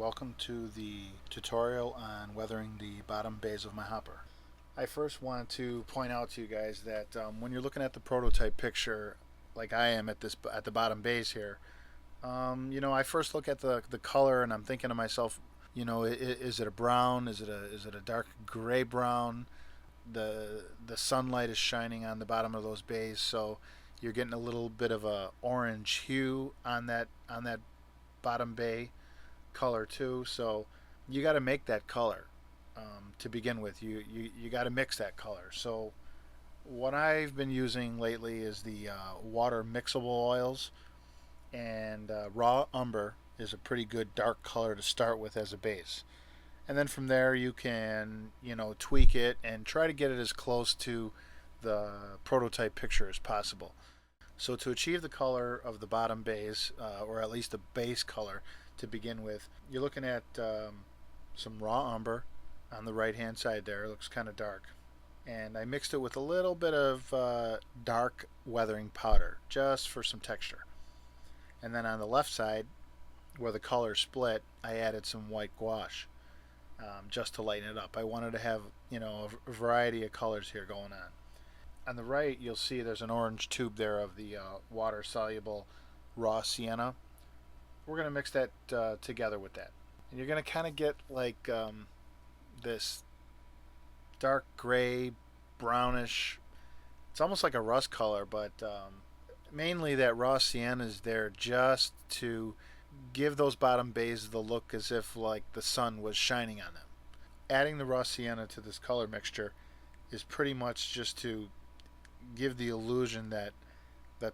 welcome to the tutorial on weathering the bottom bays of my hopper. I first want to point out to you guys that when you're looking at the prototype picture, like I am at the bottom bays here, I first look at the color and I'm thinking to myself, is it a brown? Is it a dark gray brown? The sunlight is shining on the bottom of those bays, so you're getting a little bit of a orange hue on that bottom bay color too. So you got to make that color to begin with. You got to mix that color. So what I've been using lately is the water mixable oils, and raw umber is a pretty good dark color to start with as a base. And then from there you can tweak it and try to get it as close to the prototype picture as possible. So to achieve the color of the bottom base, or at least the base color to begin with, you're looking at some raw umber on the right hand side there. It looks kind of dark. And I mixed it with a little bit of dark weathering powder just for some texture. And then on the left side, where the color split, I added some white gouache just to lighten it up. I wanted to have a variety of colors here going on. On the right, you'll see there's an orange tube there of the water-soluble raw sienna. We're going to mix that together with that. And you're going to kind of get like this dark gray, brownish, it's almost like a rust color, but mainly that raw sienna is there just to give those bottom bays the look as if like the sun was shining on them. Adding the raw sienna to this color mixture is pretty much just to give the illusion that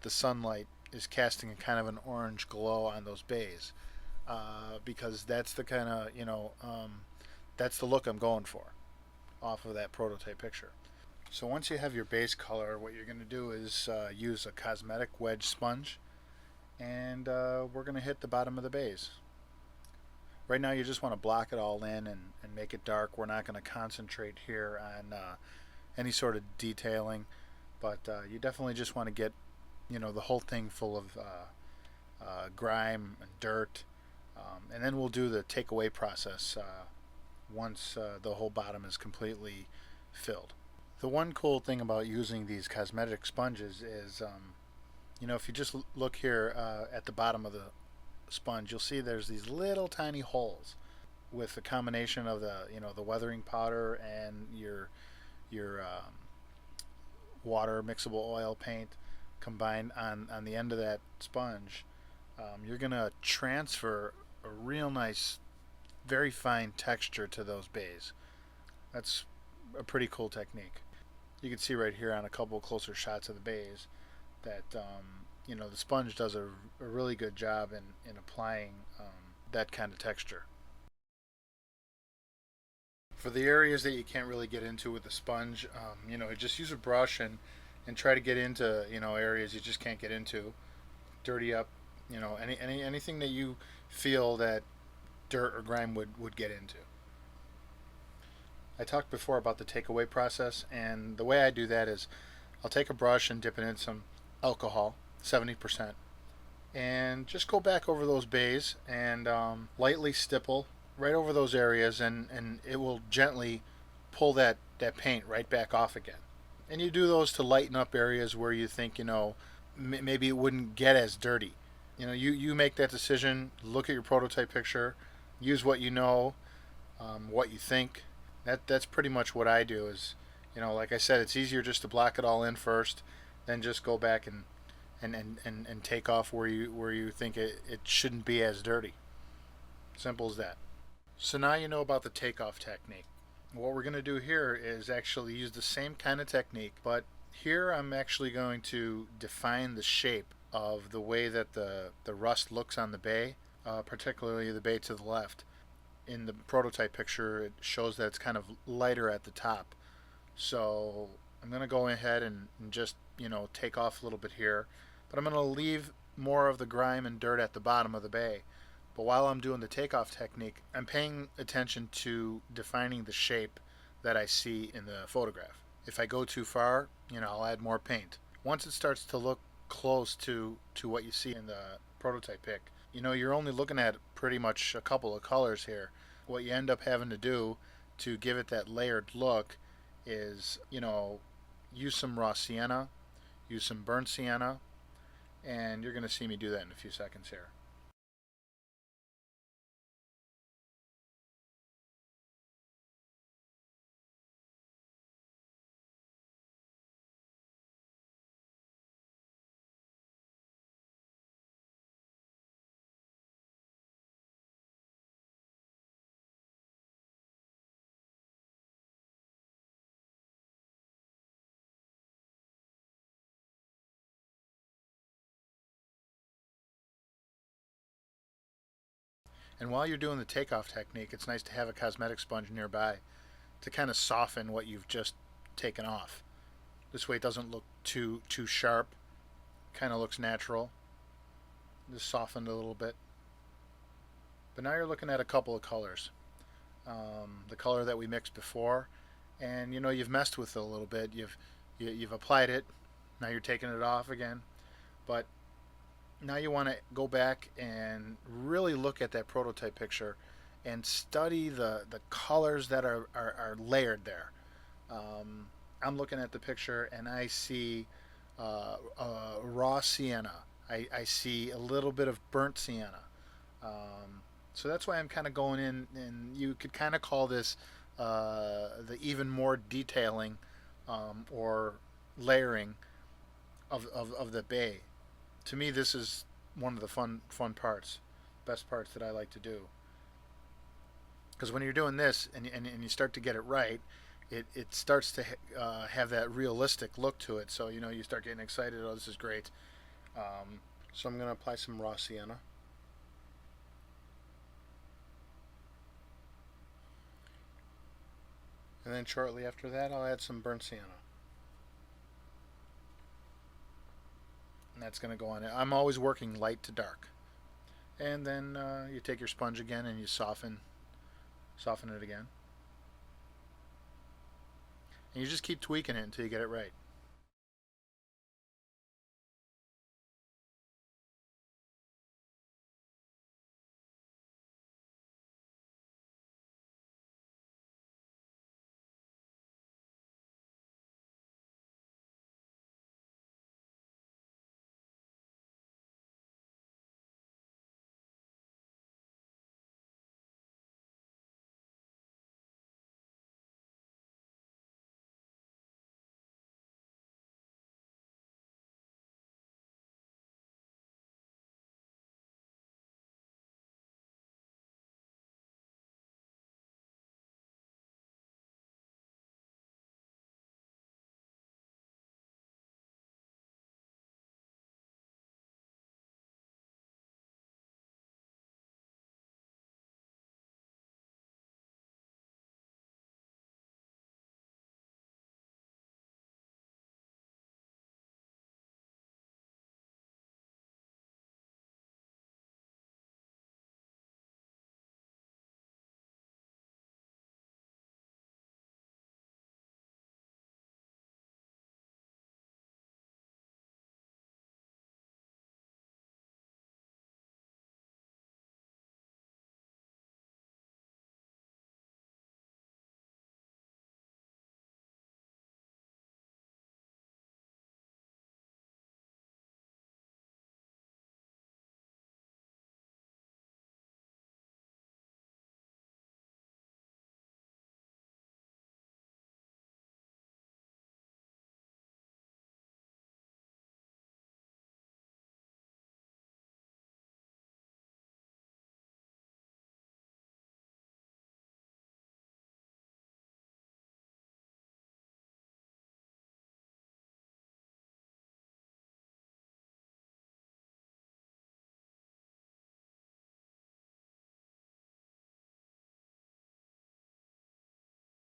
the sunlight is casting a kind of an orange glow on those bays, because that's the kind of that's the look I'm going for off of that prototype picture. So once you have your base color, what you're going to do is use a cosmetic wedge sponge, and we're going to hit the bottom of the bays. Right now you just want to block it all in and make it dark. We're not going to concentrate here on any sort of detailing, but you definitely just want to get the whole thing full of grime and dirt, and then we'll do the takeaway process once the whole bottom is completely filled. The one cool thing about using these cosmetic sponges is if you just look here at the bottom of the sponge, you'll see there's these little tiny holes with the combination of the weathering powder and your water mixable oil paint combined on the end of that sponge. You're gonna transfer a real nice, very fine texture to those bays. That's a pretty cool technique. You can see right here on a couple closer shots of the bays that the sponge does a really good job in applying that kind of texture. For the areas that you can't really get into with the sponge, just use a brush and try to get into areas you just can't get into. Dirty up, anything that you feel that dirt or grime would get into. I talked before about the takeaway process, and the way I do that is I'll take a brush and dip it in some alcohol, 70%, and just go back over those bays and lightly stipple right over those areas, and it will gently pull that paint right back off again. And you do those to lighten up areas where you think maybe it wouldn't get as dirty. You make that decision. Look at your prototype picture, use what you know, what you think. That's pretty much what I do. Is like I said, it's easier just to block it all in first, then just go back and take off where you think it shouldn't be as dirty. Simple as that. So now you know about the takeoff technique. What we're going to do here is actually use the same kind of technique, but here I'm actually going to define the shape of the way that the rust looks on the bay, particularly the bay to the left. In the prototype picture, it shows that it's kind of lighter at the top. So I'm going to go ahead and just take off a little bit here, but I'm going to leave more of the grime and dirt at the bottom of the bay. But while I'm doing the takeoff technique, I'm paying attention to defining the shape that I see in the photograph. If I go too far, I'll add more paint. Once it starts to look close to what you see in the prototype pic, you're only looking at pretty much a couple of colors here. What you end up having to do to give it that layered look is, use some raw sienna, use some burnt sienna, and you're going to see me do that in a few seconds here. And while you're doing the takeoff technique, it's nice to have a cosmetic sponge nearby to kind of soften what you've just taken off. This way it doesn't look too sharp. Kind of looks natural. Just softened a little bit. But now you're looking at a couple of colors. The color that we mixed before, and you've messed with it a little bit. You've applied it. Now you're taking it off again. But now you want to go back and really look at that prototype picture and study the colors that are layered there. I'm looking at the picture and I see raw sienna. I see a little bit of burnt sienna. So that's why I'm kind of going in, and you could kind of call this the even more detailing or layering of the bay. To me, this is one of the fun parts, best parts that I like to do. Because when you're doing this and you start to get it right, it starts to have that realistic look to it. So you start getting excited. Oh, this is great. So I'm going to apply some raw sienna. And then shortly after that, I'll add some burnt sienna. And that's going to go on it. I'm always working light to dark. And then you take your sponge again and you soften it again. And you just keep tweaking it until you get it right.